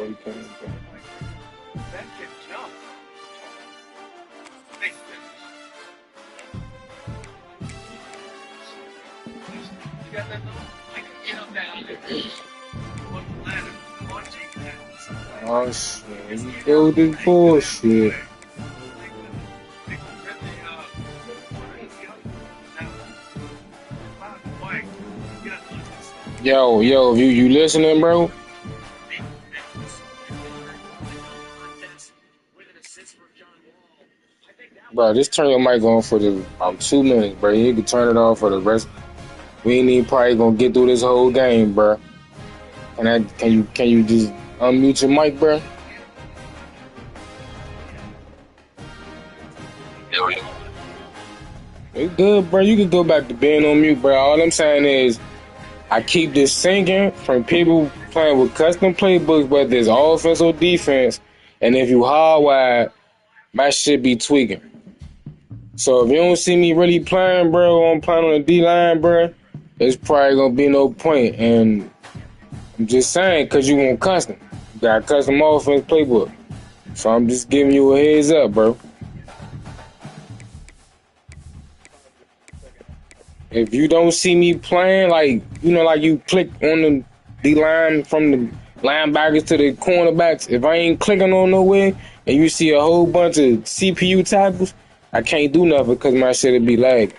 before he came back. That can jump. You got that though? I can get up that on the ladder. Launching that. Oh shit, you go with this bullshit. Yo, you listening, bro? Bro, just turn your mic on for the 2 minutes, bro. You can turn it off for the rest. We ain't even probably gonna get through this whole game, bro. Can you just unmute your mic, bro? It's good, bro. You can go back to being on mute, bro. All I'm saying is, I keep this singing from people playing with custom playbooks, whether it's offense or defense. And if you hard wide, my shit be tweaking. So if you don't see me really playing, bro, I'm playing on the D-line, bro, it's probably gonna be no point. And I'm just saying, because you want custom. You got a custom offense playbook. So I'm just giving you a heads up, bro. If you don't see me playing, like you click on the D-line from the linebackers to the cornerbacks, if I ain't clicking on nowhere and you see a whole bunch of CPU tackles, I can't do nothing because my shit will be lagging.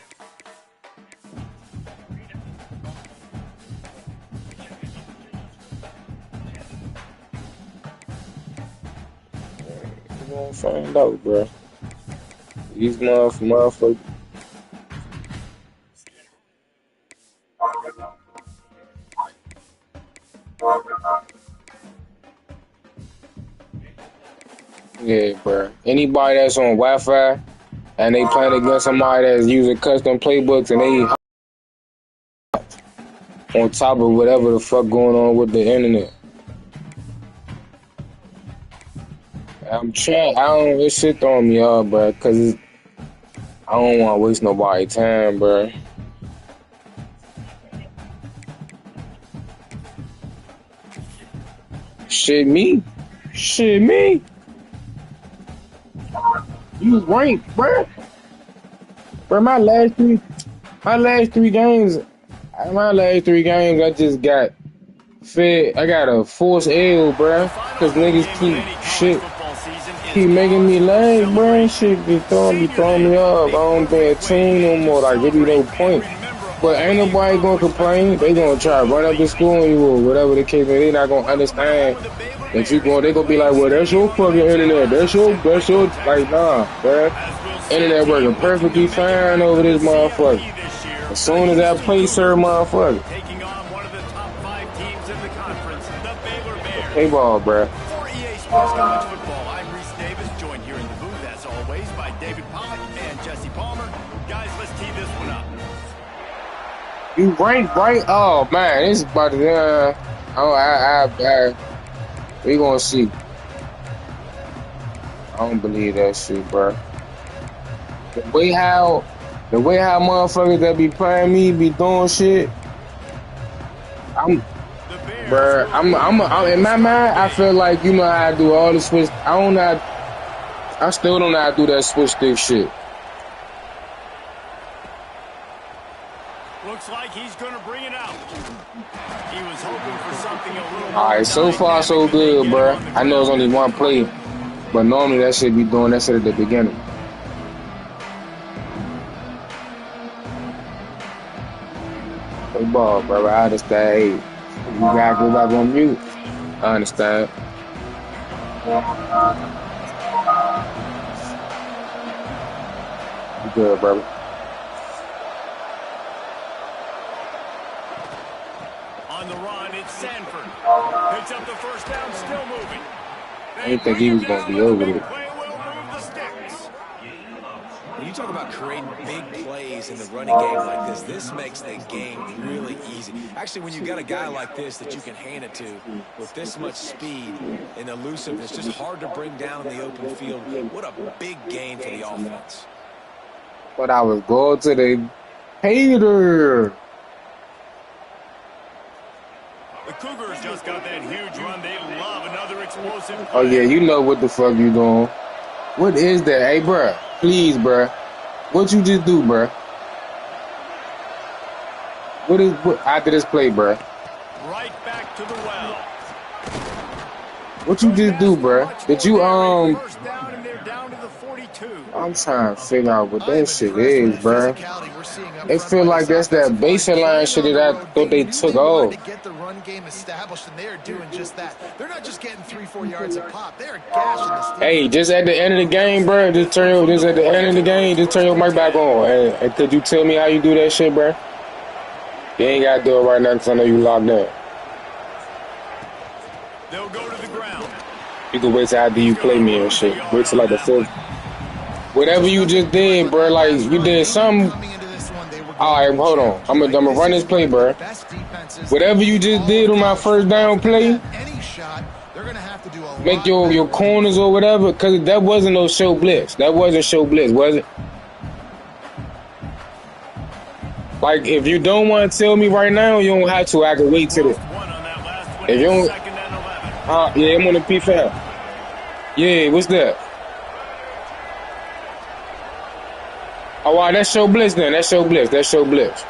We're gonna find out, bro. These motherfuckers. Yeah, bro. Anybody that's on Wi-Fi and they playing against somebody that's using custom playbooks and they on top of whatever the fuck going on with the internet. I'm trying. This shit throwing me off, bro, because I don't want to waste nobody's time, bro. Shit me. You ranked, bro. Bro, my last three games, I just got fed. I got a forced L, bro, because niggas keep making me lag, bro. Shit be throwing me up. I don't be a team no more. Like, there be no point. But ain't nobody gonna complain. They gonna try to run up the school on you or whatever the case. They not gonna understand that you going. They gonna be like, well, that's your fucking internet. That's your. Like, nah, bro. Internet working perfectly fine over this motherfucker. As soon as that play serve, motherfucker. Hey, ball, bro. For EA Sports College Football, I'm Reese Davis, joined here in the booth, as always, by David Pollock and Jesse Palmer. Guys, let's tee this one up. You right? Oh, man, this is about to, we gonna see. I don't believe that shit, bro. The way how motherfuckers that be playing me be doing shit, I'm in my mind, I feel like you know how to do all the switch. I still don't know how to do that switch stick shit. Looks like he's gonna bring it out. He was hoping for something a little more. All right, so far so good, bro. I know it's only one play, but normally that shit be doing that shit at the beginning. Hey, ball, bro. I understand. Hey, you gotta go back on mute. I understand. You good, brother? On the run, it's Sanford. Picks up the first down, still moving. I didn't think he was gonna be over it. When you talk about creating big plays in the running game like this makes the game really easy. Actually, when you got a guy like this that you can hand it to with this much speed and elusiveness, just hard to bring down in the open field. What a big gain for the offense. But I was going to the hater. The Cougars just got that huge run. They love another explosive explosive Oh, yeah, play. you know what the fuck you doing. What is that? Hey, bruh. Please, bruh. What you just do, bruh? What after this play, bruh? Right back to the well. What you just do, bruh? Did you, First down, and they're down to the 42. I'm trying to figure out what I am that shit impressed with is, the bruh. physicality we're seeing up It front feel by like this that's that offensive line. baseline shit Playing that on I the road, thought they knew took they wanted off. to get the run game established, and they are doing just that. They're not just getting 3-4 yards a pop. They are gashing this Hey, defense. just at the end of the game, bruh, just at the end of the game, just turn your mic back on. Hey, could you tell me how you do that shit, bruh? You ain't got to do it right now because I know you locked in. They'll go to the ground. You can wait till after you play me and shit. Wait till like the fifth. Whatever you just did, bro, like you did something. All right, hold on. I'm gonna run this play, bro. Whatever you just did on my first down play, make your corners or whatever, cause that wasn't no show blitz. That wasn't show blitz, was it? Like if you don't want to tell me right now, you don't have to. I can wait till it. If you don't, yeah, I'm on the P5. Yeah, what's that? Oh, wow, that's show blitz then. That's show blitz. That's show blitz.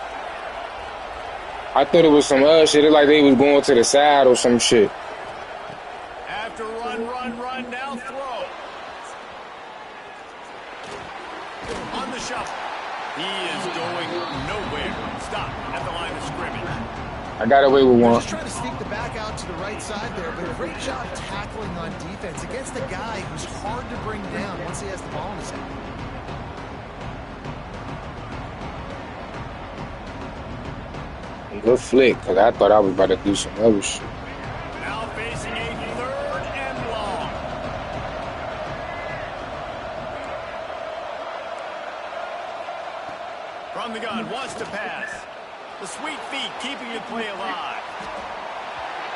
I thought it was some other shit. It's like they was going to the side or some shit. After run, now throw. On the shuffle. He is going nowhere. Stop at the line of scrimmage. I got away with one. Just trying to sneak the back out to the right side there, but a great job tackling on defense against a guy who's hard to bring down once he has the ball in his hand. Good flick, because I thought I was about to do some other shit. Now facing a 3rd and long. From the gun, wants to pass. The sweet feet keeping the play alive.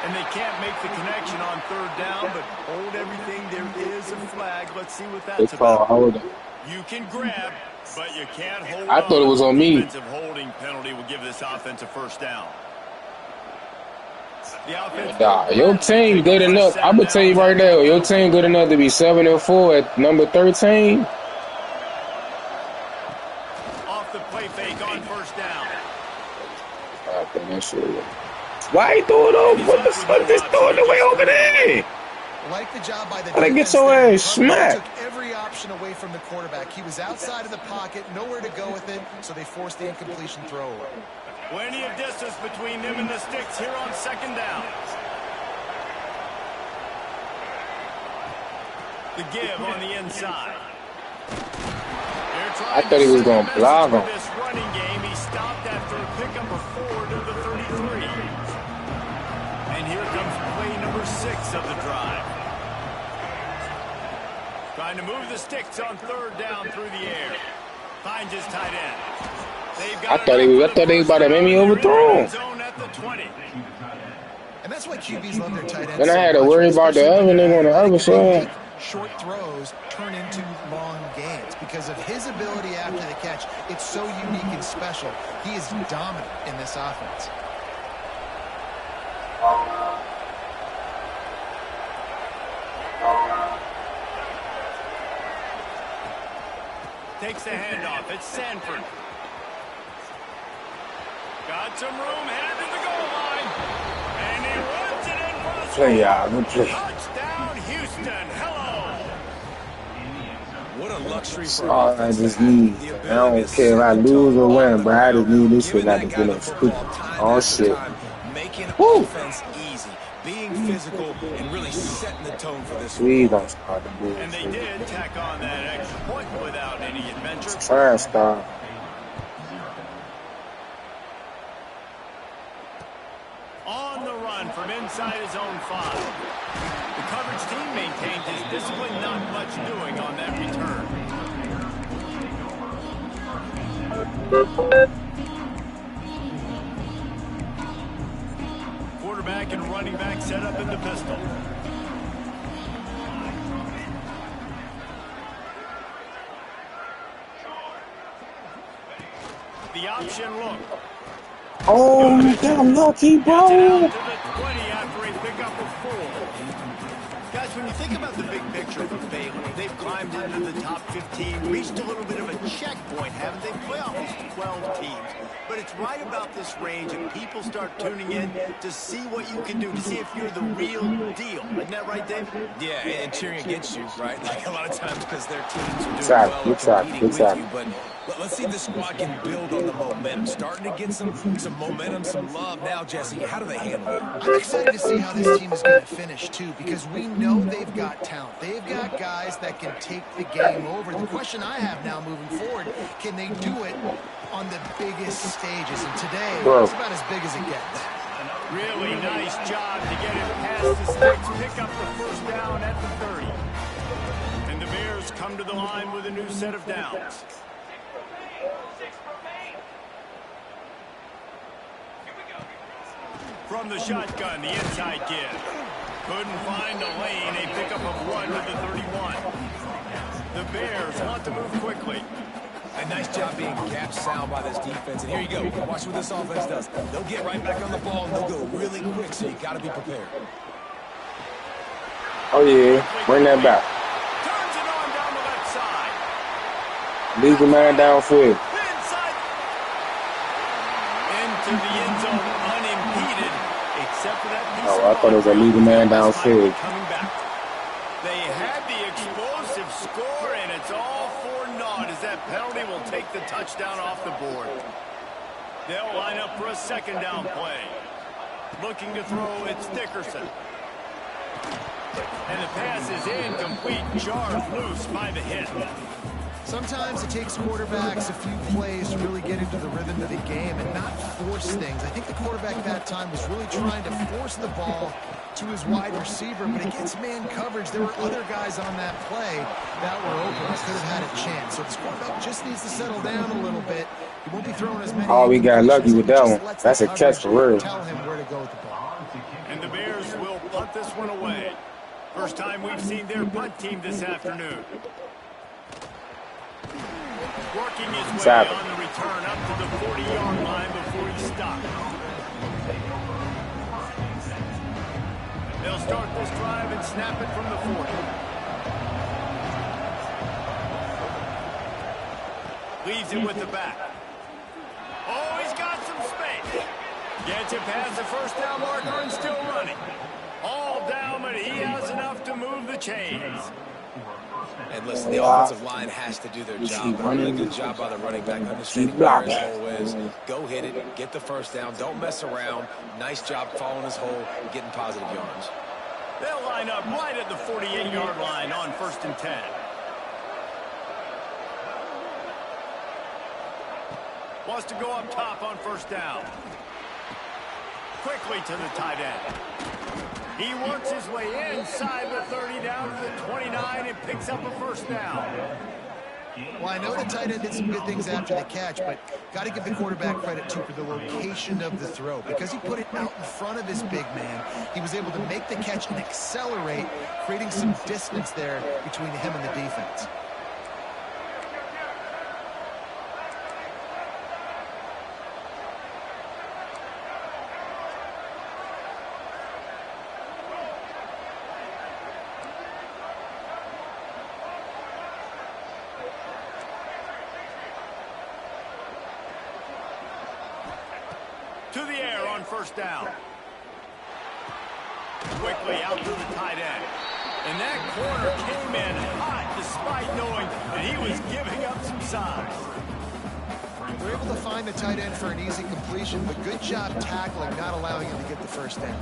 And they can't make the connection on 3rd down, but hold everything. There is a flag. Let's see what that's about. You can grab, but you can't hold I thought it was on me. Defensive holding penalty will give this offense a first down. Nah, your team good enough. I'm gonna tell you right now, your team good enough to be 7-4 at number 13. Off the play fake on 1st down. I think that shit. Why he throw it over? What the fuck? Just throw it away over there. Like the job by the Gotta get your ass smacked. Took every option away from the quarterback. He was outside of the pocket, nowhere to go with it, so they forced the incompletion throw away. Plenty of distance between them and the sticks here on 2nd down. The give on the inside. I thought he was going to block him. This running game, he stopped after a pickup of 4 to the 33. And here comes play number 6 of the drive. Trying to move the sticks on 3rd down through the air. Finds his tight end. I thought they was about to make me overthrow him. And that's why QBs love their tight ends. Then I had to worry about the other nigga on the other side. Short throws turn into long gains because of his ability after the catch. It's so unique and special. He is dominant in this offense. Takes the handoff. It's Sanford. Got some room, headed to the goal line. And he runs it in for the play, y'all. Good play. Touchdown, Houston. Hello. What a luxury for all I just need. I don't care if I lose or win, but I just need this shit not to get no stupid. Oh, shit. Making Woo. offense easy. Being physical and really setting the tone for this. Please don't start the bullshit. And they did tack on that extra point without any adventure. Try and start. On the run from inside his own 5. The coverage team maintained his discipline, not much doing on that return. Quarterback and running back set up in the pistol. The option look. Oh, you got lucky, bro. To the 20 after a pickup of 4. Guys, when you think about the big picture for Baylor. They've climbed into the top 15, reached a little bit of a checkpoint, haven't they? Play almost 12 teams. But it's right about this range and people start tuning in to see what you can do, to see if you're the real deal. Isn't that right, Dave? Yeah, and cheering against you, right? Like a lot of times because their teams are doing well and competing with you. But let's see if the squad can build on the momentum. Starting to get some momentum, some love now, Jesse. How do they handle it? I'm excited to see how this team is going to finish, too, because we know they've got talent. They've got guys that can take the game over. The question I have now moving forward, can they do it on the biggest stages? And today, it's about as big as it gets. Really nice job to get it past the sticks, pick up the first down at the 30. And the Bears come to the line with a new set of downs. From the shotgun, the inside give. Couldn't find a lane, a pickup of 1 to the 31. The Bears want to move quickly. A nice job being gap sound by this defense. And here you go. Watch what this offense does. They'll get right back on the ball, and they'll go really quick, so you got to be prepared. Oh, yeah. Bring that back. Turns it on down the left side. Leave the man downfield. Inside. Into the end zone unimpeded, except for that piece Oh, I thought it was a leave the man downfield. coming back. They had the explosive score, and it's all for naught as that penalty will take the touchdown off the board. They'll line up for a second down play. Looking to throw, it's Dickerson. And the pass is incomplete, jarred loose by the hit. Sometimes it takes quarterbacks a few plays to really get into the rhythm of the game and not force things. I think the quarterback that time was really trying to force the ball to his wide receiver, but against man coverage, there were other guys on that play that were open that could have had a chance. So this quarterback just needs to settle down a little bit. He won't be throwing as many. Oh, we got lucky with that one. That's a catch for real. Tell him where to go with the ball. And the Bears will punt this one away. First time we've seen their punt team this afternoon. Working his way on the return up to the 40-yard line before he stopped. They'll start this drive and snap it from the 40. Leaves it with the back. Oh, he's got some space. Gets it past the first down marker and still running. All down, but he has enough to move the chains. And listen, the offensive line has to do their job. A really good job by the running back, understanding where his hole is. Go hit it, get the first down, don't mess around. Nice job following his hole and getting positive yards. They'll line up right at the 48-yard line on 1st and 10. Wants to go up top on first down. Quickly to the tight end. He works his way inside the 30 down to the 29 and picks up a first down. Well, I know the tight end did some good things after the catch, but got to give the quarterback credit, too, for the location of the throw. Because he put it out in front of his big man, he was able to make the catch and accelerate, creating some distance there between him and the defense. To the air on first down. Quickly out to the tight end. And that corner came in hot despite knowing that he was giving up some size. We're able to find the tight end for an easy completion, but good job tackling, not allowing him to get the first down.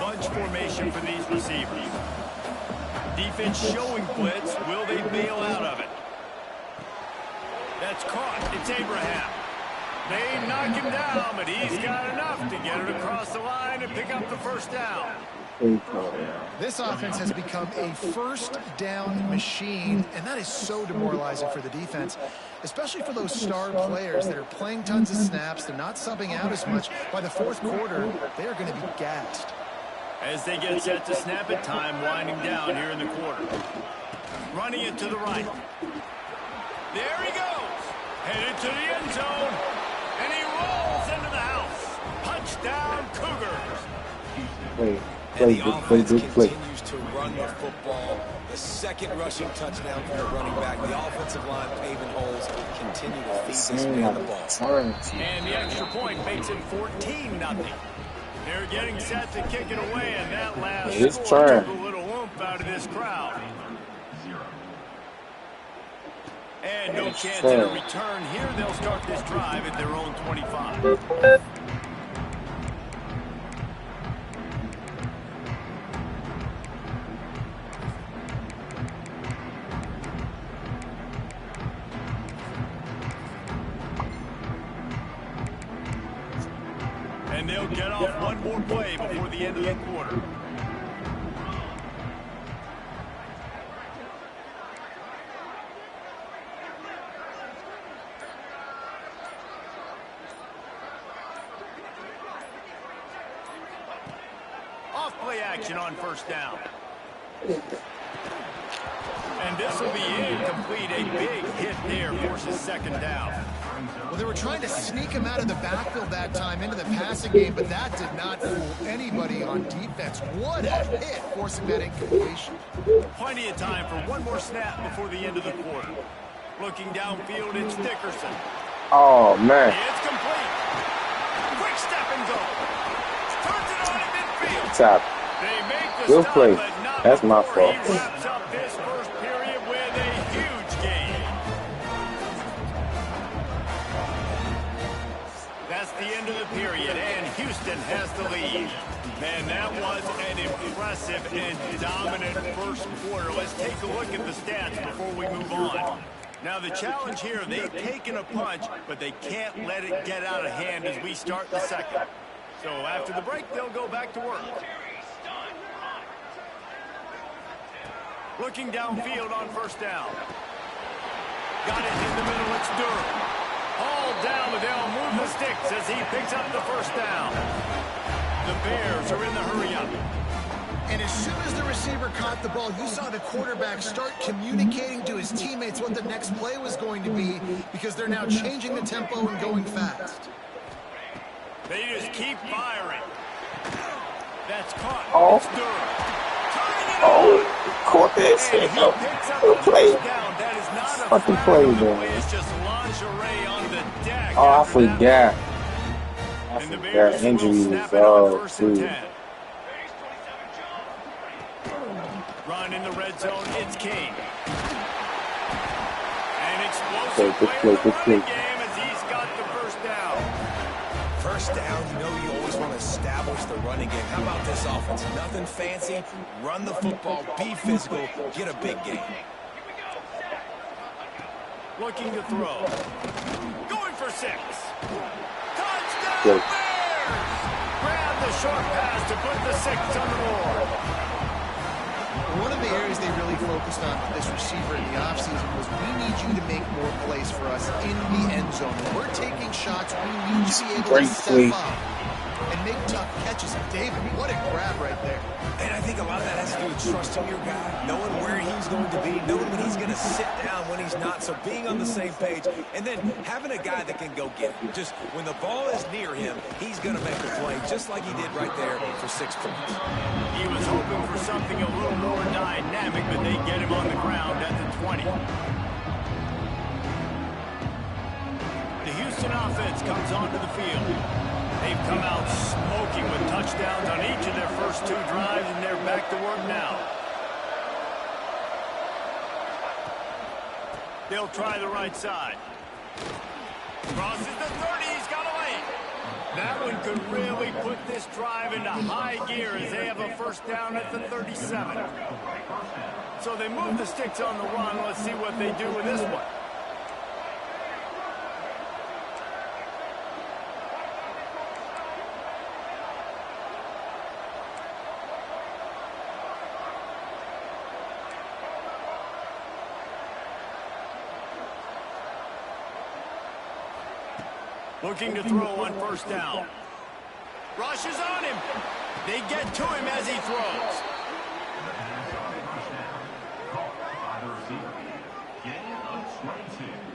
Bunch formation for these receivers. Defense showing blitz. Will they bail out of it? That's caught. It's Abraham. They knock him down, but he's got enough to get it across the line and pick up the first down. This offense has become a first down machine, and that is so demoralizing for the defense, especially for those star players that are playing tons of snaps. They're not subbing out as much. By the fourth quarter, they are going to be gassed. As they get set to snap it, time winding down here in the quarter. Running it to the right. There he goes. Headed to the end zone. And he rolls into the house. Touchdown, Cougars. And the offense continues to run run the football. The second rushing touchdown for the running back. The offensive line paving holes. Continue to feed this man the ball. And the extra point makes it 14-0. They're getting set to kick it away, and that last score took a little oomph out of this crowd. And no chance at a return here. They'll start this drive at their own 25. And they'll get off one more play before the end of the quarter. Off-play action on first down. And this will be incomplete. A big hit there forces second down. Well, they were trying to sneak him out of the backfield that time into the passing game, but that did not fool anybody on defense. What a hit, forcing that incompletion. Plenty of time for one more snap before the end of the quarter. Looking downfield, it's Dickerson. Oh, man. It's complete. Quick step and go. Turns it on at midfield. Top. They make the Good stop, play. but not That's my before fault. he wraps up this first period with a huge gain. That's the end of the period, and Houston has the lead. Man, that was an impressive and dominant first quarter. Let's take a look at the stats before we move on. Now, the challenge here, they've taken a punch, but they can't let it get out of hand as we start the second. So after the break, they'll go back to work. Looking downfield on first down. Got it in the middle, it's Durham. Hauled down, but they'll move the sticks as he picks up the first down. The Bears are in the hurry-up. And as soon as the receiver caught the ball, you saw the quarterback start communicating to his teammates what the next play was going to be, because they're now changing the tempo and going fast. They just keep firing. That's caught. Oh. It's Durham. Caught that shit. Good play. That is not a Fucking play, man. It's just lingerie on the deck. Oh, I forgot. And the Bears Injuries. will snap it on Oh, first and dude. 10. Run in the red zone, it's King. An explosive Good play in the play. running game as he's got the first down. First down, you know you always want to establish the running game. How about this offense? Nothing fancy. Run the football, be physical, get a big gain. Looking to throw. Going for 6. Touchdown Good. Bears! Grab the short pass to put the 6 on the board. One of the areas they really focused on for this receiver in the offseason was, we need you to make more plays for us in the end zone. When we're taking shots, we need you to be able to step up and make tough catches. David, what a grab right there. And I think a lot of that has to do with trusting your guy, knowing where he's going to be, knowing when he's going to sit down, when he's not, so being on the same page, and then having a guy that can go get it. Just when the ball is near him, he's going to make the play, just like he did right there for 6 points. He was hoping for something a little more dynamic, but they get him on the ground at the 20. The Houston offense comes onto the field. They've come out smoking with touchdowns on each of their first 2 drives, and they're back to work now. They'll try the right side. Crosses the 30, he's got a lane. That one could really put this drive into high gear as they have a first down at the 37. So they move the sticks on the run. Let's see what they do with this one. Looking to throw on first down. Rush is on him. They get to him as he throws.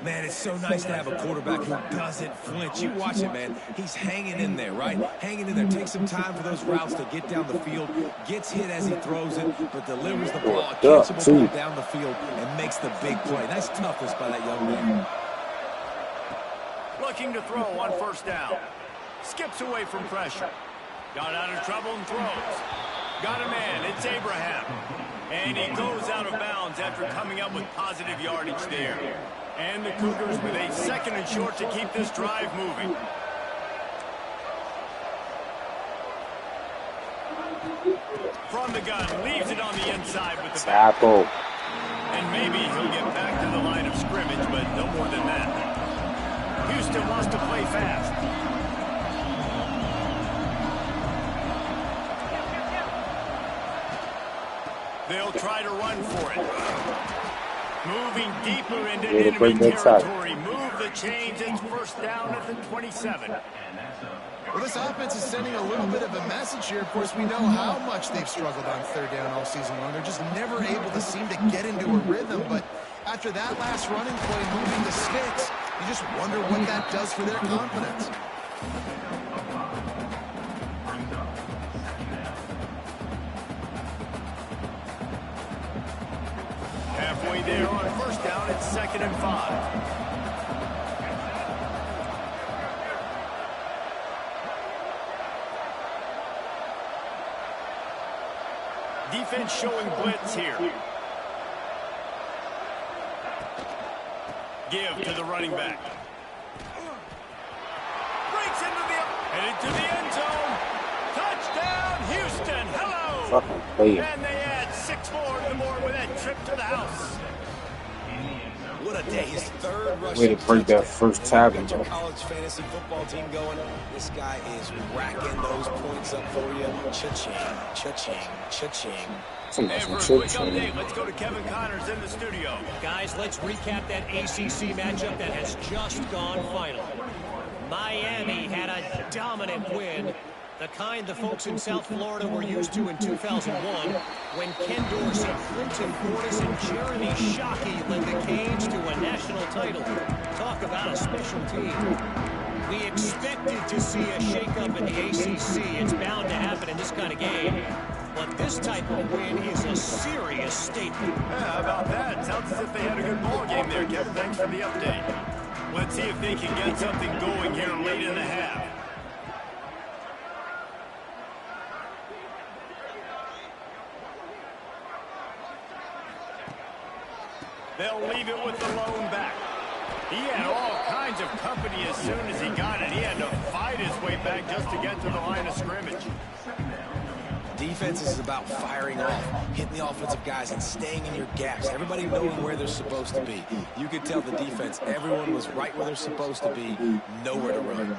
Man, it's so nice to have a quarterback who doesn't flinch. You watch it, man. He's hanging in there, right? Hanging in there. Takes some time for those routes to get down the field. Gets hit as he throws it, but delivers the ball, a catchable ball down the field, and makes the big play. Nice toughness by that young man. Looking to throw on first down. Skips away from pressure. Got out of trouble and throws. Got a man. It's Abraham. And he goes out of bounds after coming up with positive yardage there. And the Cougars with a 2nd and short to keep this drive moving. From the gun, leaves it on the inside with the back. And maybe he'll get back to the line of scrimmage, but no more than that. Houston wants to play fast. They'll try to run for it. Moving deeper into enemy territory. Move the chains. It's first down at the 27. Well, this offense is sending a little bit of a message here. Of course, we know how much they've struggled on 3rd down all season long. They're just never able to seem to get into a rhythm. But after that last running play, moving the sticks, you just wonder what that does for their confidence. Halfway there on first down, it's 2nd and 5. Defense showing blitz here. Give to the running back. Breaks headed to the end zone. Touchdown, Houston. Hello. And they add 6 more to the board with that trip to the house. What a day. His 3rd rushing Way to break that first tackle. Get your college fantasy football team going. This guy is racking those points up for you. Cha-ching, cha-ching, cha-ching. And for a quick update, let's go to Kevin Connors in the studio. Guys, let's recap that ACC matchup that has just gone final. Miami had a dominant win, the kind the folks in South Florida were used to in 2001, when Ken Dorsey, Clinton Portis, and Jeremy Shockey led the Canes to a national title. Talk about a special team. We expected to see a shakeup in the ACC. It's bound to happen in this kind of game. But this type of win is a serious statement. Yeah, how about that? Sounds as if they had a good ball game there, Kevin. Thanks for the update. Let's see if they can get something going here late in the half. They'll leave it with the lone back. He had all kinds of company as soon as he got it. He had to fight his way back just to get to the line of scrimmage. Defense is about firing off, hitting the offensive guys, and staying in your gaps. Everybody knowing where they're supposed to be. You could tell the defense, everyone was right where they're supposed to be, nowhere to run.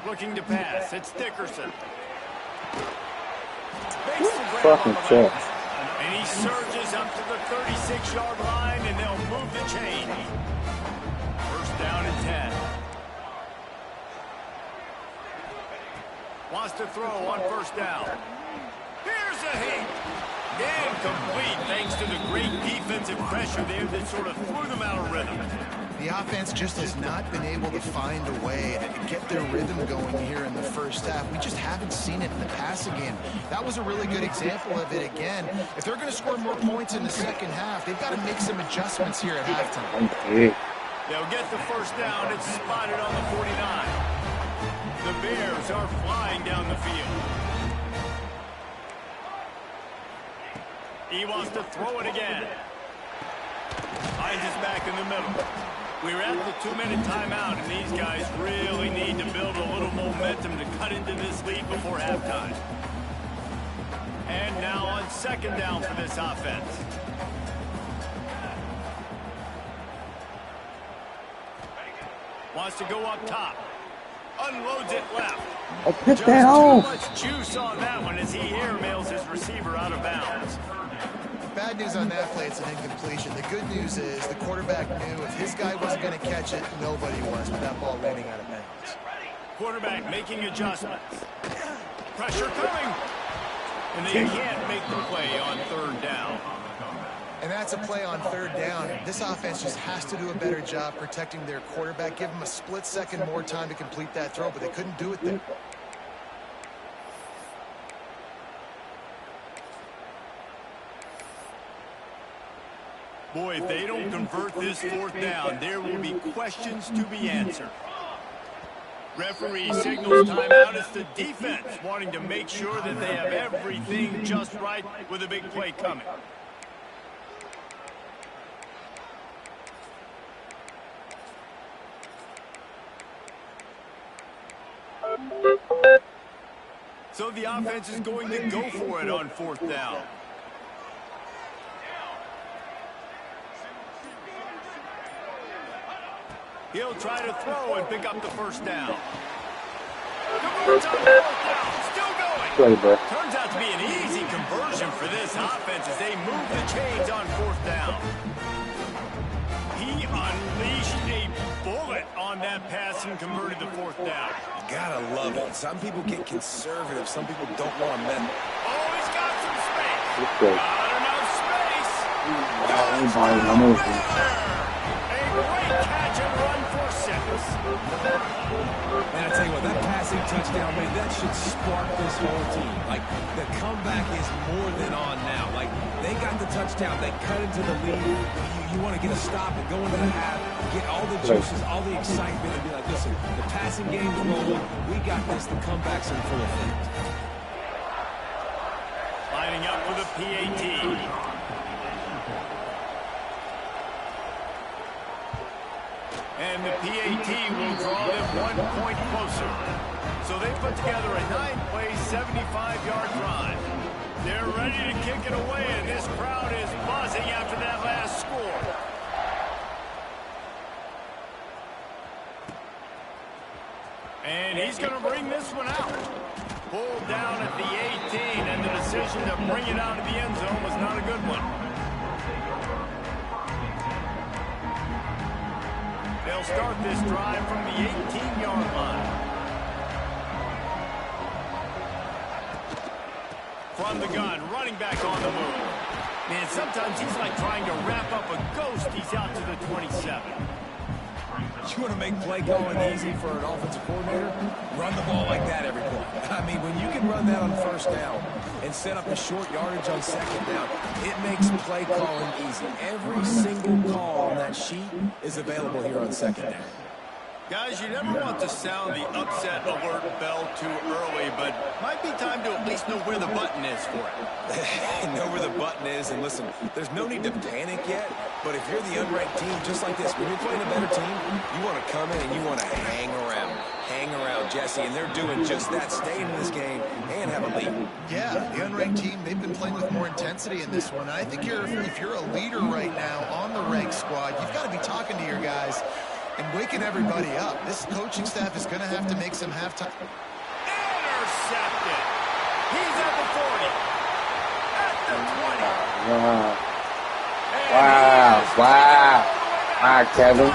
Looking to pass, it's Dickerson. Fucking check. And he surges up to the 36-yard line, and they'll move the chain. First down and 10. Wants to throw on first down. Here's a hit. Incomplete thanks to the great defensive pressure there that sort of threw them out of rhythm. The offense just has not been able to find a way to get their rhythm going here in the first half. We just haven't seen it in the passing game. That was a really good example of it again. If they're going to score more points in the second half, they've got to make some adjustments here at halftime. They'll get the first down. It's spotted on the 49. The Bears are flying down the field. He wants to throw it again. Finds his back in the middle. We're at the 2-minute timeout, and these guys really need to build a little momentum to cut into this lead before halftime. And now on second down for this offense. Wants to go up top. Unloads it left. Oh, put Just that too off. much juice on that one as he airmails his receiver out of bounds. Bad news on that play, it's an incompletion. The good news is the quarterback knew if his guy wasn't going to catch it, nobody was with that ball landing out of bounds. Quarterback making adjustments. Pressure coming. And they can't make the play on third down. And that's a play on third down. This offense just has to do a better job protecting their quarterback. Give them a split second more time to complete that throw, but they couldn't do it there. Boy, if they don't convert this fourth down, there will be questions to be answered. Referee signals timeout. It's the defense wanting to make sure that they have everything just right with a big play coming. So the offense is going to go for it on fourth down. He'll try to throw and pick up the first down. Converts on fourth down. Still going. Turns out to be an easy conversion for this offense as they move the chains on fourth down. He unleashed a bullet on that pass and converted the fourth down. Gotta love it. Some people get conservative. Some people don't want to mend. Oh, he's got some space. Not enough space. A great catch and run for 6. Man, I tell you what, that passing touchdown, man, that should spark this whole team. Like, the comeback is more than on now. Like, they got the touchdown. They cut into the lead. You want to get a stop and go into the half, get all the juices, all the excitement, and be like, listen, the passing game's rolling. We got this. The comeback's in full effect. Lining up for the PAT. And the PAT will draw them 1 point closer. So they put together a 9-play, 75-yard drive. They're ready to kick it away, and this crowd is buzzing after that last score. And he's going to bring this one out. Pulled down at the 18, and the decision to bring it out of the end zone was not a good one. They'll start this drive from the 18-yard line. From the gun, running back on the move. Man, sometimes he's like trying to wrap up a ghost. He's out to the 27. You want to make play calling easy for an offensive coordinator? Run the ball like that every play. I mean, when you can run that on first down and set up a short yardage on second down, it makes play calling easy. Every single call on that sheet is available here on second down. Guys, you never want to sound the upset alert bell too early, but might be time to at least know where the button is for it. Know where the button is, and listen, there's no need to panic yet, but if you're the unranked team, just like this, when you're playing a better team, you want to come in and you want to hang around, Jesse, and they're doing just that, staying in this game and have a lead. Yeah, the unranked team, they've been playing with more intensity in this one. I think if you're a leader right now on the ranked squad, you've got to be talking to your guys and waking everybody up. This coaching staff is going to have to make some halftime. Intercepted. He's at the 40. At the 20. Wow, Kevin.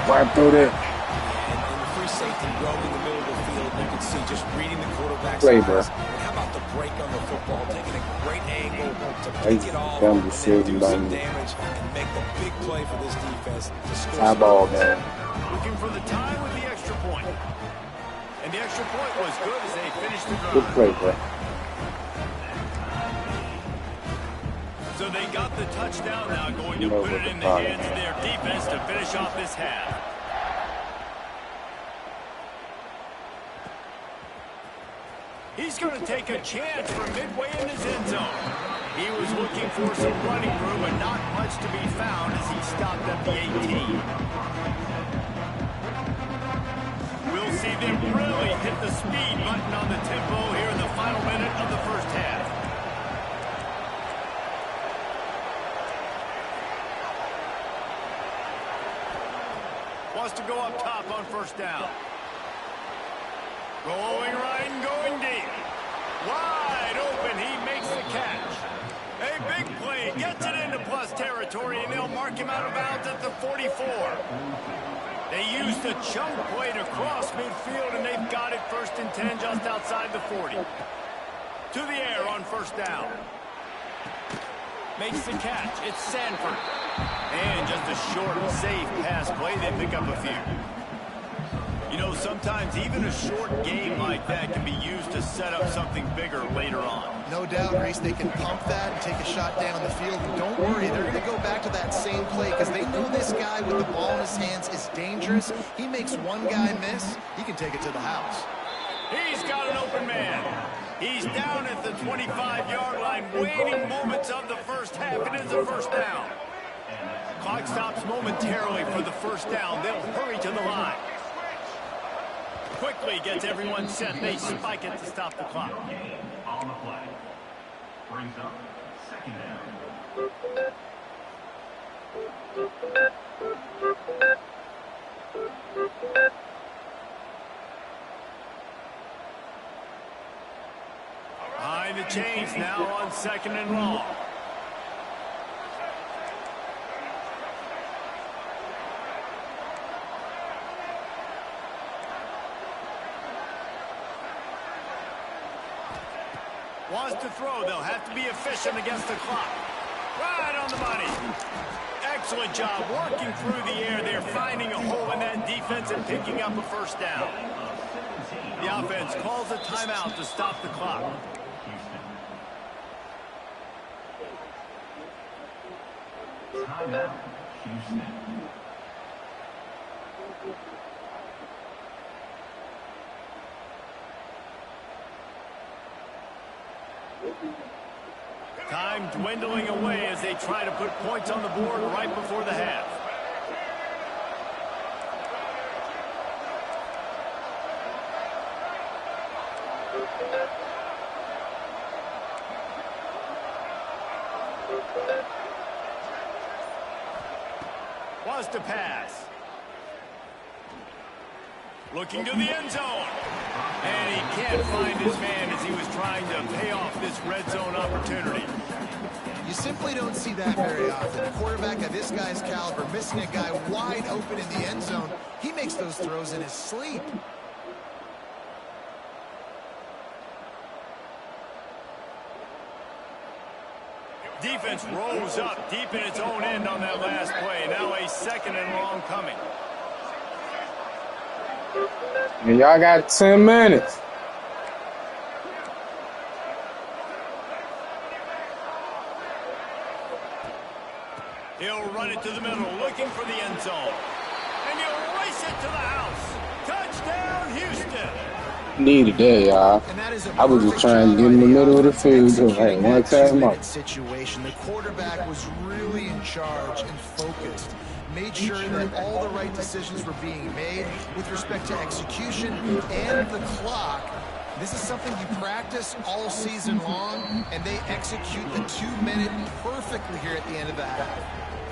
Right through there. And the free safety row in the middle of the field, you can see just reading the quarterback's Play, eyes. bro. And how about the break on the football, taking a great angle to pick it off Dumb and then shit, do dumb. some damage and make the big play for this defense to score. High ball, man. Looking for the tie with the extra point. And the extra point was good as they finished the Good drive. play, bro. So they got the touchdown now, going to put it in the hands of their defense to finish off this half. He's going to take a chance from midway in his end zone. He was looking for some running room, and not much to be found as he stopped at the 18. We'll see them really hit the speed button on the tempo here in the final minute of the first half. Wants to go up top on first down. Going right and going deep. Wide open, he makes the catch. A big play, gets it into plus territory, and they'll mark him out of bounds at the 44. They used a chunk play to cross midfield, and they've got it 1st and 10 just outside the 40. To the air on first down. Makes the catch. It's Sanford. And just a short, safe pass play. They pick up a few. You know, sometimes even a short game like that can be used to set up something bigger later on. No doubt, Reese, they can pump that and take a shot down the field. And don't worry, they're going to go back to that same play because they know this guy with the ball in his hands is dangerous. He makes one guy miss, he can take it to the house. He's got an open man. He's down at the 25-yard line, waiting moments of the first half. It is a first down. Clock stops momentarily for the first down. They'll hurry to the line. Quickly gets everyone set. They spike it to stop the clock. On the play. Brings up second down. Behind the chains now on second and long. Wants to throw. They'll have to be efficient against the clock. Right on the money. Excellent job working through the air. They're finding a hole in that defense and picking up a first down. The offense calls a timeout to stop the clock. Timeout, Houston. Time dwindling away as they try to put points on the board right before the half. Wants to pass. Looking to the end zone. And he can't find his man as he was trying to pay off this red zone opportunity. You simply don't see that very often. A quarterback of this guy's caliber missing a guy wide open in the end zone. He makes those throws in his sleep. Defense rose up deep in its own end on that last play. Now a second and long coming. And y'all got 10 minutes. He'll run it to the middle, looking for the end zone. And he'll race it to the house. Touchdown, Houston. Needed that, y'all. I was just trying to get in the middle of the field. So, hey, one time up. Situation. The quarterback was really in charge and focused. Made sure that all the right decisions were being made with respect to execution and the clock. This is something you practice all season long, and they execute the 2-minute perfectly here at the end of the half.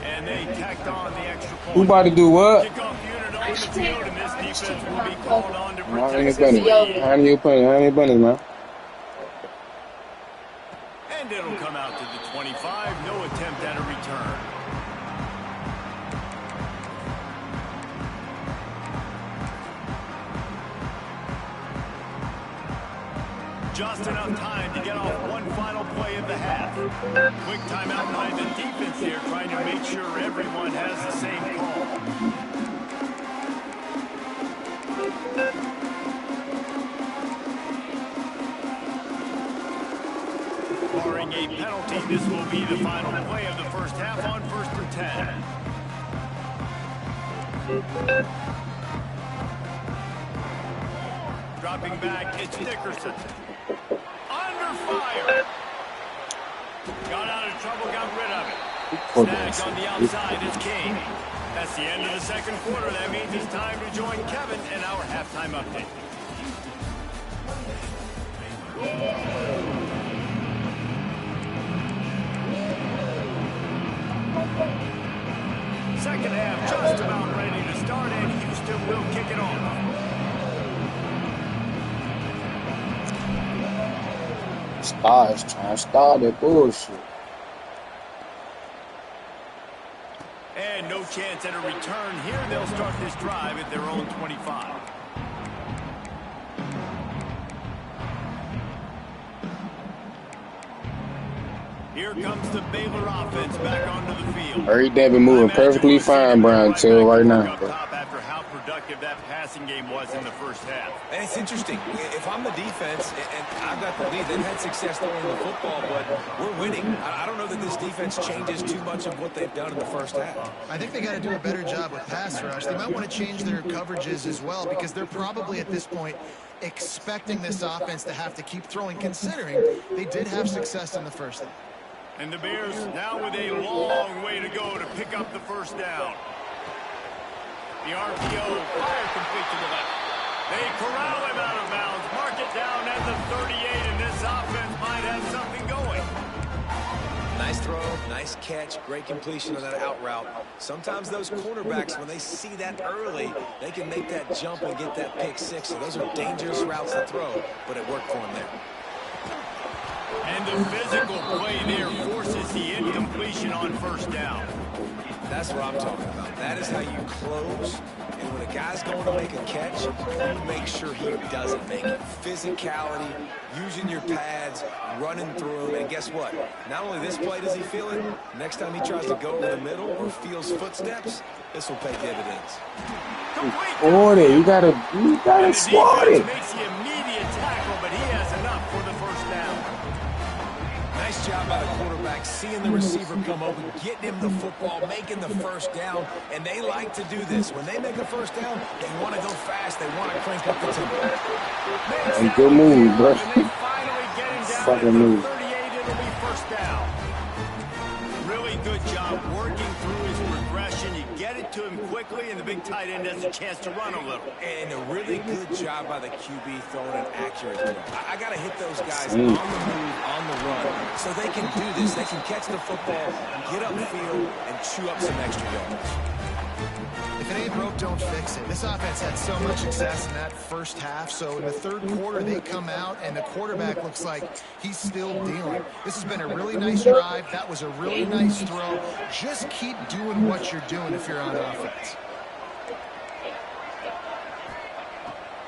And they tacked on the extra point. Who about to do what? Kickoff unit on the field, and this defense will be called on to How protect many this bunnies? lead. How many bunnies, man? And it'll come out to the 25. No attempt at a return. Just enough time to get off one final play of the half. Quick timeout by the defense here, trying to make sure everyone has the same call. Barring a penalty, this will be the final play of the first half on 1st and 10. Dropping back, it's Dickerson. Under fire. Got out of trouble, got rid of it. Snagged on the outside is King. That's the end of the second quarter. That means it's time to join Kevin in our halftime update. Second half just about ready to start, and Houston will kick it off. Stars trying to start that bullshit. And no chance at a return here. They'll start this drive at their own 25. Here comes the Baylor offense back onto the field. Everything been moving perfectly fine, Brian, till right now. Bro. After how productive that passing game was in the first half. And it's interesting. If I'm the defense and I've got the lead, they've had success throwing the football, but we're winning. I don't know that this defense changes too much of what they've done in the first half. I think they got to do a better job with pass rush. They might want to change their coverages as well because they're probably at this point expecting this offense to have to keep throwing, considering they did have success in the first half. And the Bears now with a long way to go to pick up the first down. The RPO fire complete to the left. They corral him out of bounds, mark it down at the 38, and this offense might have something going. Nice throw, nice catch, great completion on that out route. Sometimes those quarterbacks, when they see that early, they can make that jump and get that pick six. So those are dangerous routes to throw, but it worked for him there. And the physical play there forces the incompletion on first down. That's what I'm talking about. That is how you close. And when a guy's going to make a catch, you make sure he doesn't make it. Physicality, using your pads, running through him. And guess what? Not only this play does he feel it, next time he tries to go over the middle or feels footsteps, this will pay dividends. Swat it. You gotta swat it. Makes the immediate tackle, but he has enough for the first down. Nice job by the quarterback, seeing the receiver come open, getting him the football, making the first down, and they like to do this. When they make a first down, they want to go fast. They want to crank up the tempo. And good move, bro. Fucking move. 38, it'll be first down. Really good job working through his progression. You get it to him quickly, and the big tight end has a chance to run a little. And a really good job by the QB throwing an accurate throw. I got to hit those guys on the move, on the run, so they can do this. They can catch the football, get upfield, and chew up some extra yards. If it ain't broke, don't fix it. This offense had so much success in that first half, so in the third quarter, they come out, and the quarterback looks like he's still dealing. This has been a really nice drive. That was a really nice throw. Just keep doing what you're doing if you're on offense.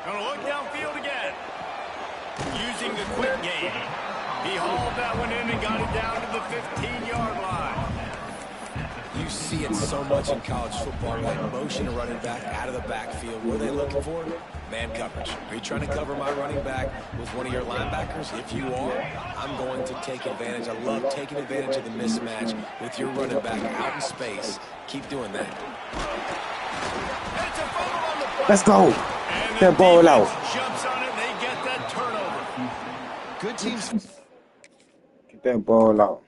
Gonna look downfield again. Using the quick game. He hauled that one in and got it down to the 15-yard line. You see it so much in college football, like motion a running back out of the backfield. What are they looking for? Man coverage. Are you trying to cover my running back with one of your linebackers? If you are, I'm going to take advantage. I love taking advantage of the mismatch with your running back out in space. Keep doing that. Let's go. Get that ball out. Jumps on it, they get that turnover. Good teams. Get that ball out.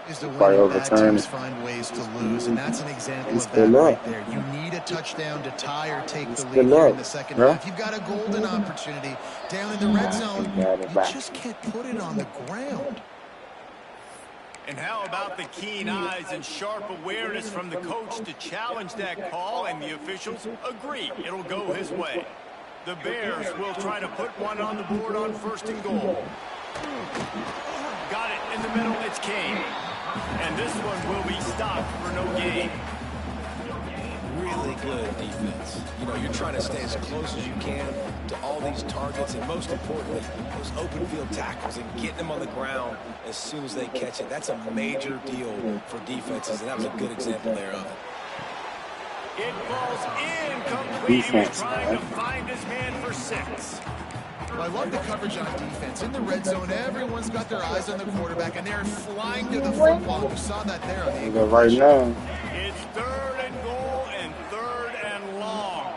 Is the way bad teams find ways to lose, and that's an example of that right there. You need a touchdown to tie or take the lead here in the second half. You've got a golden opportunity down in the red zone. You just can't put it on the ground. And how about the keen eyes and sharp awareness from the coach to challenge that call, and the officials agree it'll go his way. The Bears will try to put one on the board on first and goal. Got it in the middle, it's Kane. And this one will be stopped for no gain. Really good defense. You know, you're trying to stay as close as you can to all these targets, and most importantly, those open field tackles and getting them on the ground as soon as they catch it. That's a major deal for defenses, and that was a good example there of it. It falls incomplete. He was trying to find his man for 6. Well, I love the coverage on defense. In the red zone, everyone's got their eyes on the quarterback, and they're flying to the football. We saw that there on the right now. It's 3rd and goal and 3rd and long.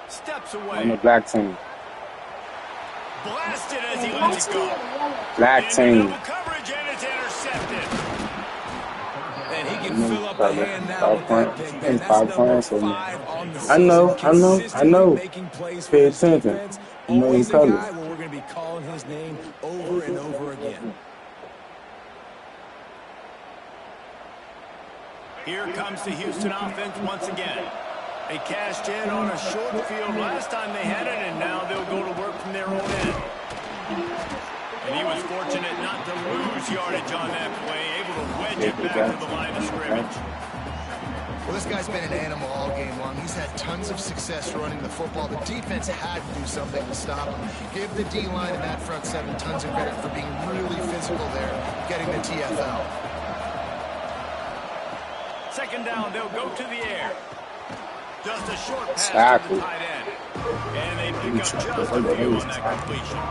Steps away. On the black team. Blasted as he lets it go. Black team. Double coverage, and it's intercepted. And he can fill up a hand now with that big man. That's number 5 on the season. I know. Making plays for Pay his attention. defense. You know Always his a guy colors. where we're going to be calling his name over and over again. Here comes the Houston offense once again. They cashed in on a short field last time they had it, and now they'll go to work from their own end. And he was fortunate not to lose yardage on that play, able to wedge it back to the line of scrimmage. Well, Well, this guy's been an animal all game long. He's had tons of success running the football. The defense had to do something to stop him. Give the D-line and that front seven tons of credit for being really physical there, getting the TFL. Second down, they'll go to the air. Just a short pass Tackle. to the tight end. And they pick up just a few on that completion.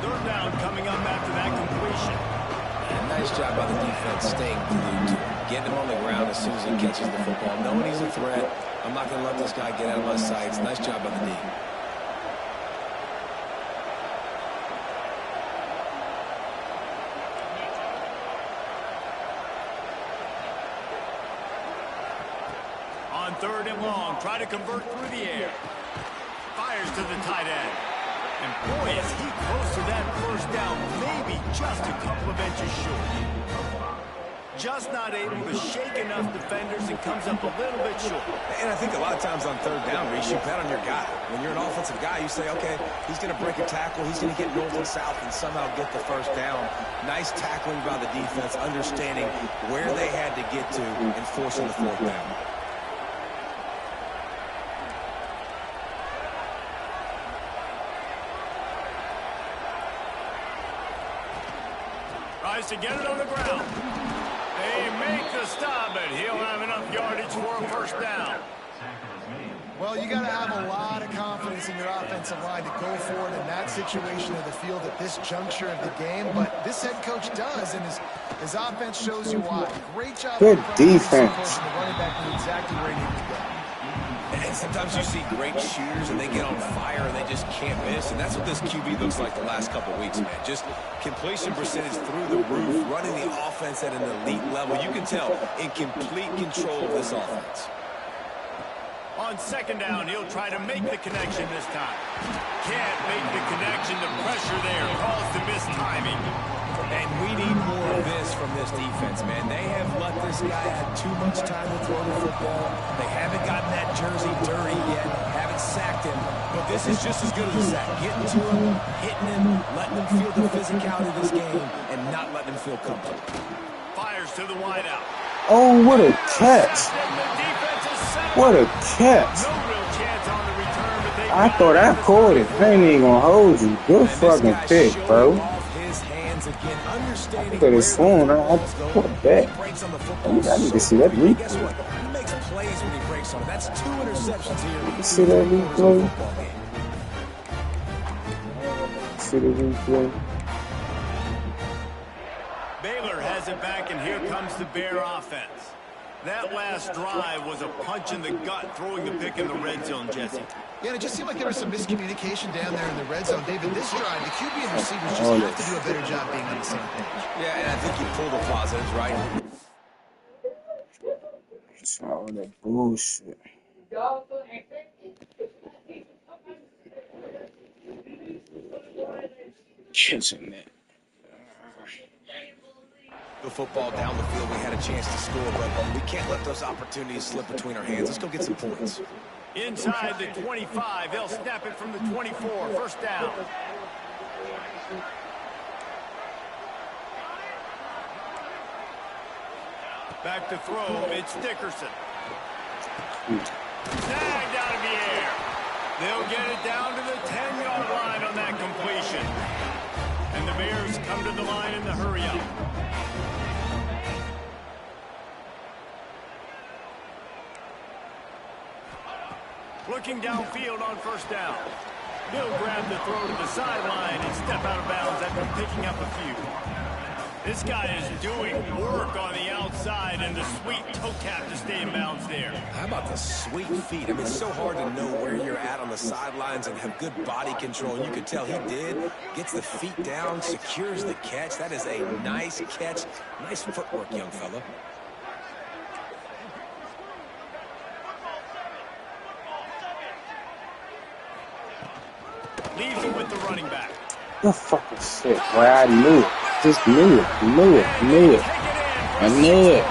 Third down coming up after that completion. And nice job by the defense staying glued to him. Getting him on the ground as soon as he catches the football. Knowing he's a threat. I'm not going to let this guy get out of my sights. Nice job by the D. On third and long, try to convert through the air. Fires to the tight end. And boy, is he close to that first down, maybe just a couple of inches short. Just not able to shake enough defenders and comes up a little bit short. And I think a lot of times on third down, Reese, you bet on your guy. When you're an offensive guy, you say, okay, he's going to break a tackle, he's going to get north and south and somehow get the first down. Nice tackling by the defense, understanding where they had to get to and forcing the fourth down. Tries to get it on the ground. They make the stop, but he'll have enough yardage for a first down. Well, you got to have a lot of confidence in your offensive line to go forward in that situation of the field at this juncture of the game, but this head coach does, and his offense shows you why. Great job. Good defense. The running back knew exactly where he needed to go. And sometimes you see great shooters and they get on fire and they just can't miss. And that's what this QB looks like the last couple of weeks, man. Just completion percentage through the roof, running the offense at an elite level. You can tell in complete control of this offense. On second down, he'll try to make the connection this time. Can't make the connection. The pressure there caused the mistiming. And we need more of this from this defense, man. They have let this guy have too much time to throw the football. They haven't gotten that jersey dirty yet, haven't sacked him. But this is just as good as a sack. Getting to him, hitting him, letting him feel the physicality of this game, and not letting him feel comfortable. Fires to the wideout. Oh, what a catch. What a catch. No real chance on the return, but they I thought I caught it. I ain't even gonna hold you. Good fucking pick, bro. Again, understanding Look at his phone. I caught that. I need to see that replay. Guess what? He makes plays when he breaks on it. That's 2 interceptions here. You see that replay? See the replay? Baylor has it back, and here comes the Bear offense. That last drive was a punch in the gut, throwing the pick in the red zone, Jesse. Yeah, and it just seemed like there was some miscommunication down there in the red zone. David, this drive, the QB and receivers just have to do a better job being on the same page. Yeah, and I think you pull the positives, right? It's all that bullshit. Catching that. The football down the field, we had a chance to score, but we can't let those opportunities slip between our hands. Let's go get some points. Inside the 25, they'll snap it from the 24, first down. Back to throw, it's Dickerson. Snagged out of the air. They'll get it down to the 10-yard line on that completion. And the Bears come to the line in the hurry-up. Looking downfield on first down. He'll grab the throw to the sideline and step out of bounds after picking up a few. This guy is doing work on the outside, and the sweet toe tap to stay in bounds there. How about the sweet feet? I mean, it's so hard to know where you're at on the sidelines and have good body control. And you could tell he did. Gets the feet down, secures the catch. That is a nice catch. Nice footwork, young fella. Leaves him with the running back. The fucking shit, boy. I knew it. Just knew it. Knew it. Knew it. I knew it.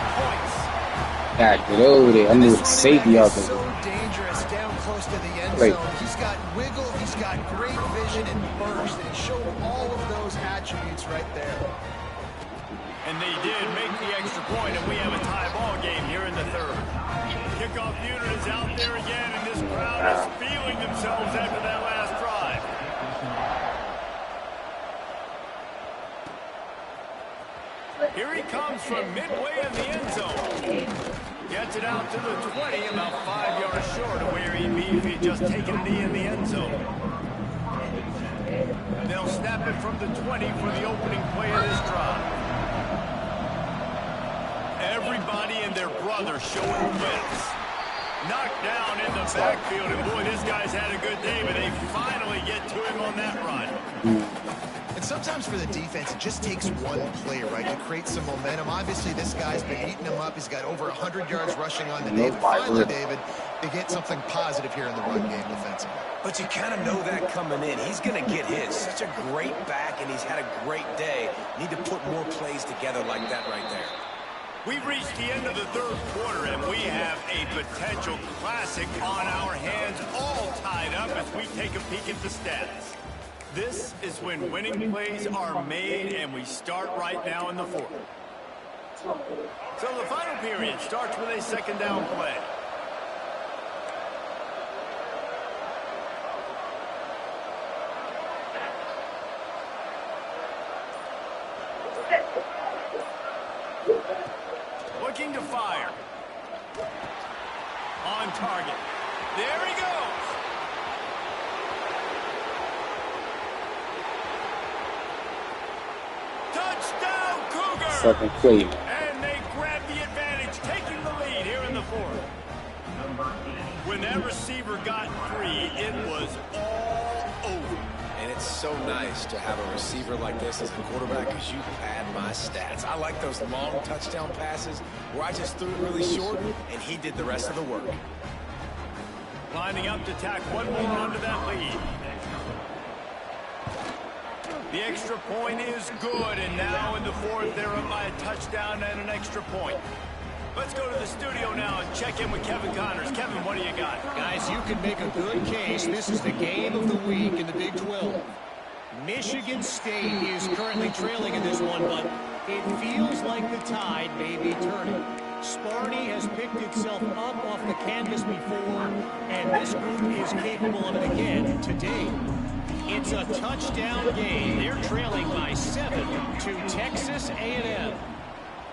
Gotta get over there. I knew the safety out there. So dangerous down close to the end zone. He's got wiggle, he's got great vision and burst, and he showed all of those attributes right there. And they did make the extra point, and we have a tie ball game here in the third. Kickoff unit is out there again, and this crowd is feeling themselves after that last drive. Here he comes from midway in the end zone. Gets it out to the 20, about 5 yards short of where he'd be if he'd just taken a knee in the end zone. They'll snap it from the 20 for the opening play of this drive. Everybody and their brother showing whips. Knocked down in the backfield, and boy, this guy's had a good day, but they finally get to him on that run. And sometimes for the defense, it just takes one play, right, to create some momentum. Obviously, this guy's been eating him up. He's got over 100 yards rushing on the day. But finally, David, they get something positive here in the run game defensively. But you kind of know that coming in. He's going to get his. Such a great back, and he's had a great day. Need to put more plays together like that right there. We've reached the end of the third quarter, and we have a potential classic on our hands, all tied up as we take a peek at the stats. This is when winning plays are made, and we start right now in the fourth. So the final period starts with a second down play. Looking to fire. On target. There he goes. Touchdown, Cougar! Second play. And they grab the advantage, taking the lead here in the fourth. When that receiver got free, it was all over. And it's so nice to have a receiver like this as a quarterback because you pad my stats. I like those long touchdown passes where I just threw it really short and he did the rest of the work. Lining up to tack one more onto that lead. The extra point is good, and now in the fourth, they're up by a touchdown and an extra point. Let's go to the studio now and check in with Kevin Connors. Kevin, what do you got? Guys, you can make a good case. This is the game of the week in the Big 12. Michigan State is currently trailing in this one, but it feels like the tide may be turning. Sparty has picked itself up off the canvas before, and this group is capable of it again today. It's a touchdown game. They're trailing by 7 to Texas A&M.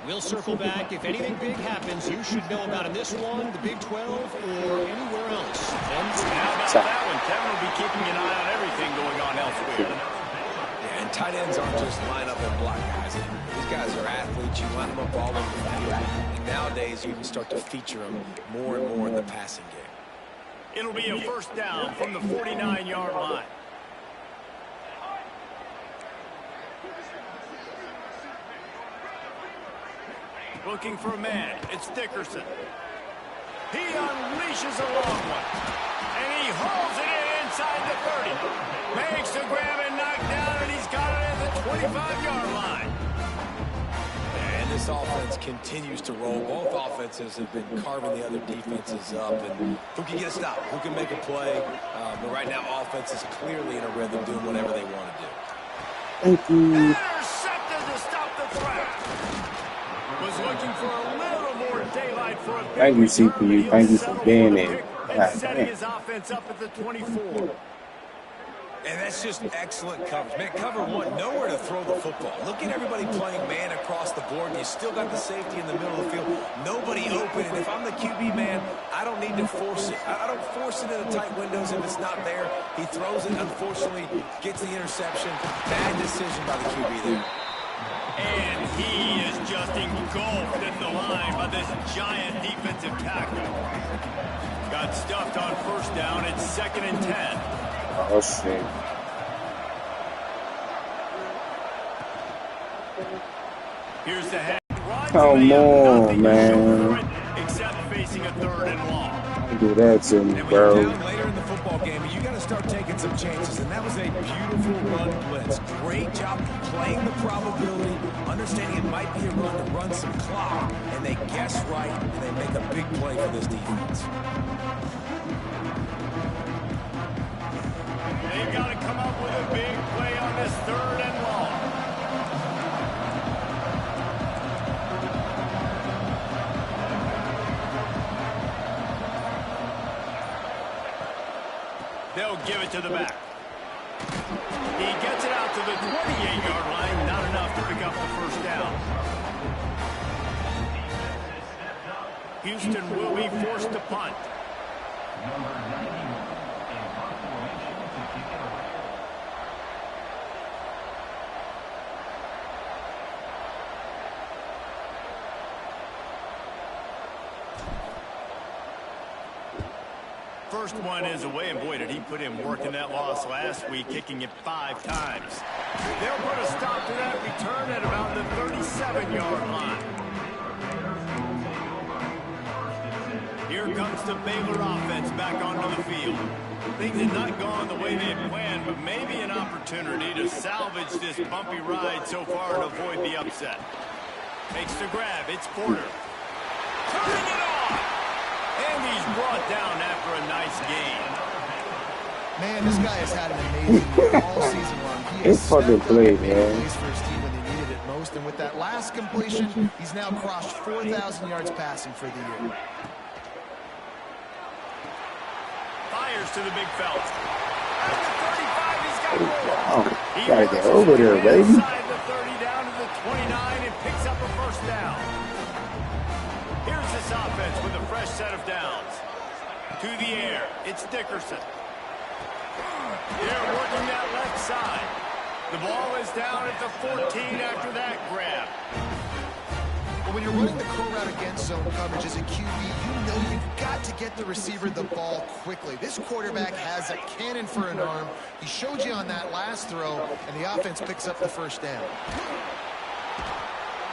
We'll circle back. If anything big happens, you should know about in this one, the Big 12, or anywhere else. And how about that one? Kevin will be keeping an eye on everything going on elsewhere. Yeah, and tight ends aren't just line up and block guys. These guys are athletes. You line them up all over the field. And nowadays, you can start to feature them more and more in the passing game. It'll be a first down from the 49-yard line. Looking for a man. It's Dickerson. He unleashes a long one. And he hauls it in inside the 30. Makes the grab and knock down, and he's got it at the 25-yard line. And this offense continues to roll. Both offenses have been carving the other defenses up. And who can get a stop? Who can make a play? But right now, offense is clearly in a rhythm doing whatever they want to do. Thank you. Intercepted to stop the threat. Was looking for a little more daylight for a Thank you, CPU. Thank you for being there. And setting his offense up at the 24. And that's just excellent coverage. Man, cover one, nowhere to throw the football. Look at everybody playing man across the board, and you still got the safety in the middle of the field. Nobody open, and if I'm the QB man, I don't need to force it. I don't force it into tight windows if it's not there. He throws it, unfortunately, gets the interception. Bad decision by the QB there. And he is just engulfed at the line by this giant defensive tackle. Got stuffed on first down. It's 2nd and 10. Oh, shit. Here's the head. Come on, man. Except facing a 3rd and long. Don't do that to me, And when bro. you're down later in the football game, you got to start taking some chances. And that was a beautiful run blitz. Great job playing the probability, understanding it might be a run to run some clock, and they guess right, and they make a big play for this defense. They've got to come up with a big play on this 3rd and long. They'll give it to the back. He gets it out to the 28-yard line. Not enough to pick up the first down. Houston will be forced to punt. First one is away, and boy, did he put in work in that loss last week, kicking it 5 times. They'll put a stop to that return at about the 37-yard line. Here comes the Baylor offense back onto the field. Things had not gone the way they had planned, but maybe an opportunity to salvage this bumpy ride so far and avoid the upset. Makes the grab. It's Porter. Turning it off. And he's brought down after a nice gain. Man, this guy has had an amazing year all season long. He has fucking played, made man. plays for his team when they needed it most. And with that last completion, he's now crossed 4,000 yards passing for the year. Fires to the big fella. At the 35, he's got more. Wow. Gotta get over there, baby. Inside the 30 down to the 29 and picks up a first down. Here's this offense with a fresh set of downs. To the air, it's Dickerson. They're working that left side. The ball is down at the 14 after that grab. But when you're running the curl route against zone coverage as a QB, you know you've got to get the receiver the ball quickly. This quarterback has a cannon for an arm. He showed you on that last throw, and the offense picks up the first down.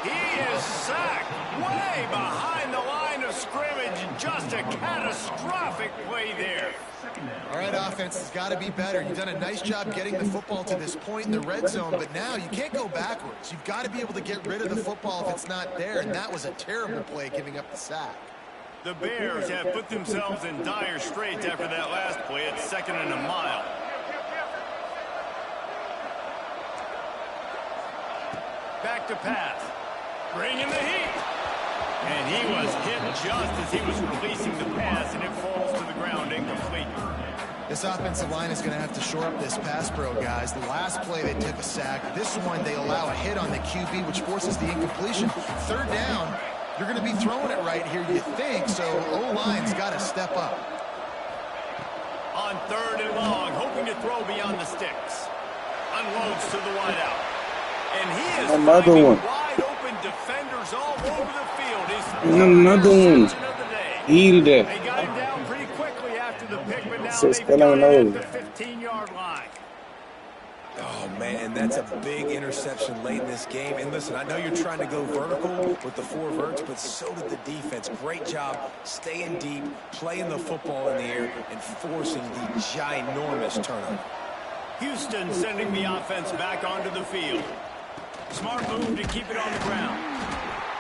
He is sacked way behind the line of scrimmage. Just a catastrophic play there. All right, offense has got to be better. You've done a nice job getting the football to this point in the red zone, but now you can't go backwards. You've got to be able to get rid of the football if it's not there, and that was a terrible play giving up the sack. The Bears have put themselves in dire straits after that last play at 2nd and a mile. Back to pass. Bringing the heat. And he was hit just as he was releasing the pass, and it falls to the ground incomplete. This offensive line is going to have to shore up this pass pro, guys. The last play they took a sack. This one they allow a hit on the QB, which forces the incompletion. 3rd down, you're going to be throwing it right here, you think, so O-line's got to step up. On 3rd and long, hoping to throw beyond the sticks. Unloads to the wideout. And he is Another one. wide open defenders all over the field. He's Another one. Eat it. They got him down pretty quickly after the pick, but now So they've still got ain't it over. at the 15-yard line. Oh, man, that's a big interception late in this game. And listen, I know you're trying to go vertical with the 4 verts, but so did the defense. Great job staying deep, playing the football in the air, and forcing the ginormous turnover. Houston sending the offense back onto the field. Smart move to keep it on the ground.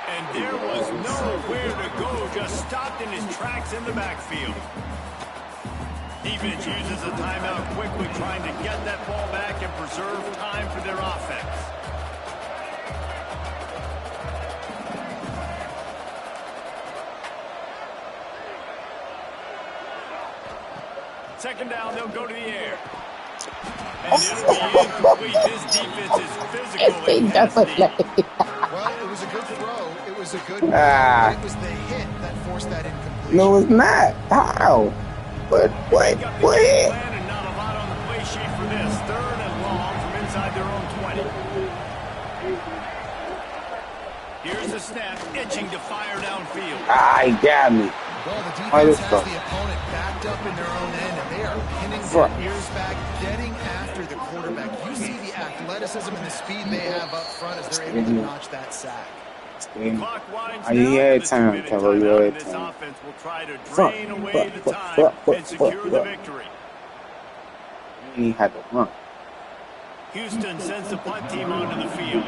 And there was nowhere to go, just stopped in his tracks in the backfield. Defense uses a timeout quickly, trying to get that ball back and preserve time for their offense. Second down, they'll go to the air. And it'll be incomplete. This defense is physical and nasty. Well, it was a good throw. It was a good play. Ah. It was the hit that forced that incompletion. No, it's not. How? But what? Got the game plan and not a lot on the play sheet for this. 3rd and long from inside their own 20. Here's the snap, itching to fire downfield. Ah, he got me. Well, the Why defense this has stuff? the opponent backed up in their own end, and they are pinning Fuck. their ears back, getting after the quarterback. You see the athleticism and the speed they have up front as they're able to notch that sack. Clock winds I didn't down have to the time, 2-minute Kevo. You timeout, had and this time. offense will try to Fuck, drain away fuck, the fuck, time fuck, fuck, and secure fuck, the fuck. victory. He had to run. Houston sends the punt team onto the field.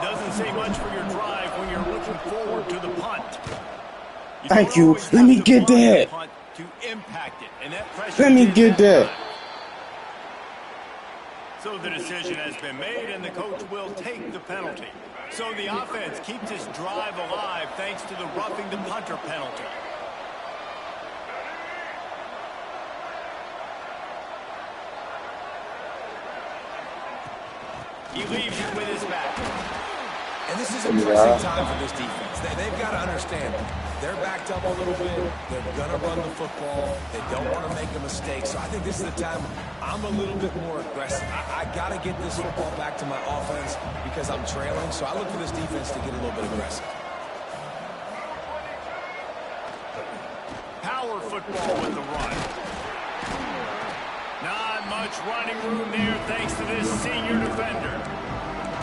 Doesn't say much for your drive when you're looking forward to the punt. Thank don't you. always Let have me to get block the that. punt to impact it, and that pressure Let me did get that. time. So the decision has been made, and the coach will take the penalty. So the offense keeps its drive alive thanks to the roughing the punter penalty. He leaves it with his back. And this is a pressing time for this defense. They've got to understand, they're backed up a little bit. They're going to run the football. They don't want to make a mistake. So I think this is the time I'm a little bit more aggressive. I got to get this football back to my offense because I'm trailing. So I look for this defense to get a little bit aggressive. Power football with the run. Not much running room there thanks to this senior defender.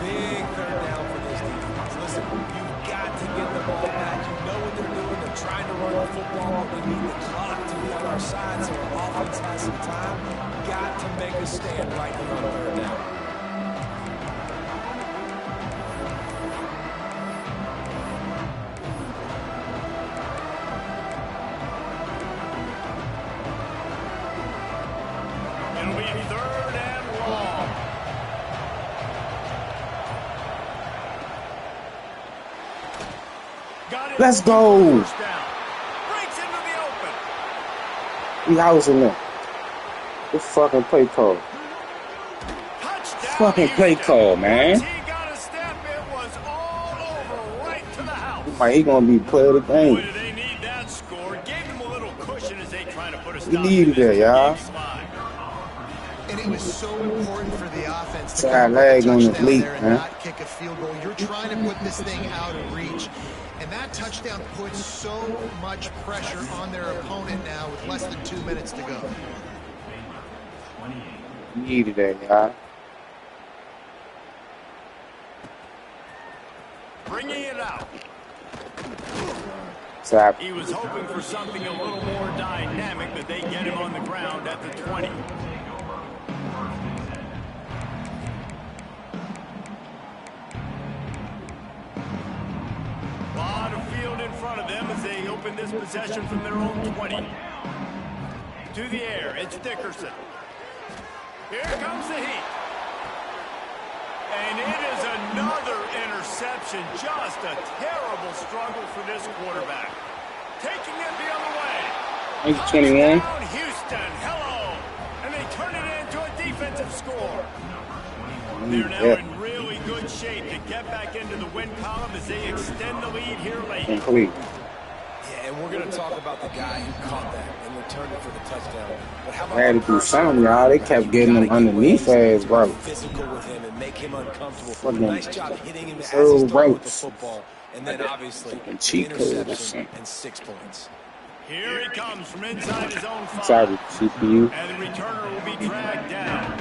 Big third down for this defense. Listen, you've got to get the ball back. You know what they're doing. They're trying to run the football, but we need the clock to be on our side so our offense has some time. Got to make a stand right here on third down. It'll be third and long. Got it. Let's go. First down. Breaks into the open. We housing them. This fucking play call. Touchdown. Fucking play call, man. Once he got a step, it was all over right to the house. Like he gonna be player of the Boy, game. did they need that score. Gave them a little cushion as they try to put a We stop needed to this that, y'all. game slide. And it was so important for the offense to Side come up with a leg on the touchdown leak, there and man. not kick a field goal. You're trying to put this thing out of reach. And that touchdown puts so much pressure on their opponent now with less than 2 minutes to go. We needed that, y'all. Bringing it out. Side. He was hoping for something a little more dynamic, but they get him on the ground at the 20. A lot of field in front of them as they open this possession from their own 20. To the air, it's Dickerson. Here comes the heat. And it is another interception. Just a terrible struggle for this quarterback. Taking it the other way. He's 21. Touchdown, Houston, hello. And they turn it into a defensive score. They're now in really good shape to get back into the win column as they extend the lead here late. Complete. Yeah, and we're going to talk about the guy who caught that and returned it for the touchdown. But how about I had to do something, y'all. They kept getting him underneath ass, bro. Physical with him and make him uncomfortable. Fucking Nice job hitting him as he throw started with the ropes. football. And then obviously the cheat code or interception something. and 6 points. Here he comes from inside his own 5. Sorry, CPU. And the returner will be dragged down.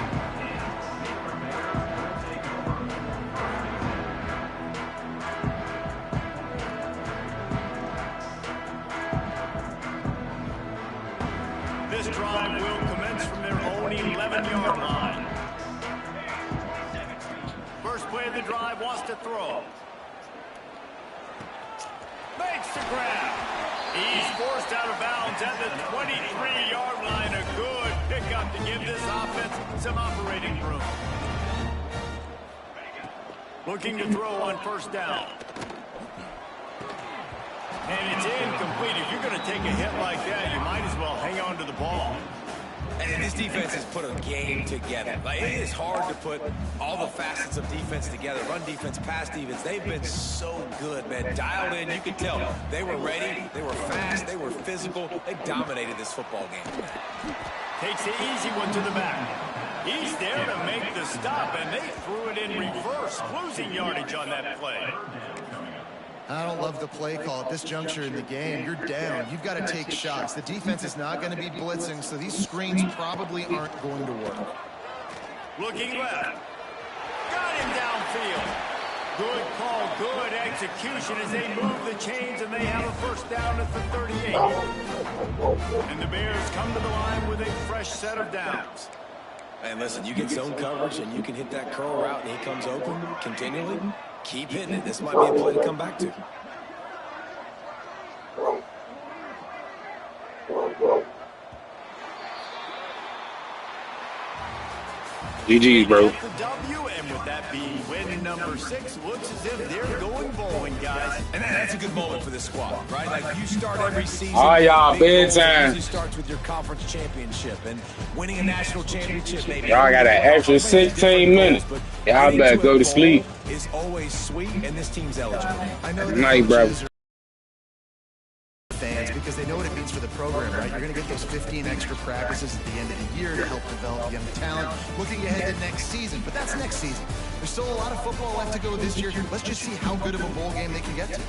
This drive will commence from their own 11-yard line. First play of the drive wants to throw. Makes the grab. He's forced out of bounds at the 23-yard line. A good pickup to give this offense some operating room. Looking to throw on first down. And it's incomplete. If you're going to take a hit like that, you might as well hang on to the ball. And this defense has put a game together. Like, it is hard to put all the facets of defense together. Run defense, pass defense. They've been so good, man. Dialed in. You can tell they were ready. They were fast. They were physical. They dominated this football game. Takes the easy one to the back. He's there to make the stop, and they threw it in reverse, losing yardage on that play. I don't love the play call at this juncture in the game. You're down. You've got to take shots. The defense is not going to be blitzing, so these screens probably aren't going to work. Looking left. Got him downfield. Good call, good execution as they move the chains, and they have a first down at the 38. And the Bears come to the line with a fresh set of downs. And listen, you get zone coverage, and you can hit that curl route, and he comes open continually. Keep hitting it. This might be a play to come back to. GG, bro. The W, and with that being win number 6, looks as if they're going bowling, guys. And that's a good moment for this squad, right? Like, you start every season. All y'all, big bedtime. It starts with your conference championship and winning a national championship, maybe. Y'all got an extra 16 minutes. But Y'all better Getting to go a to bowl sleep. is always sweet, and this team's eligible. I know Good the night, bro. coaches are fans because they know what it means for the program, right? You're going to get those 15 extra practices at the end of the year to help develop young talent, looking ahead to next season. But that's next season. There's still a lot of football left to go this year. Let's just see how good of a bowl game they can get to.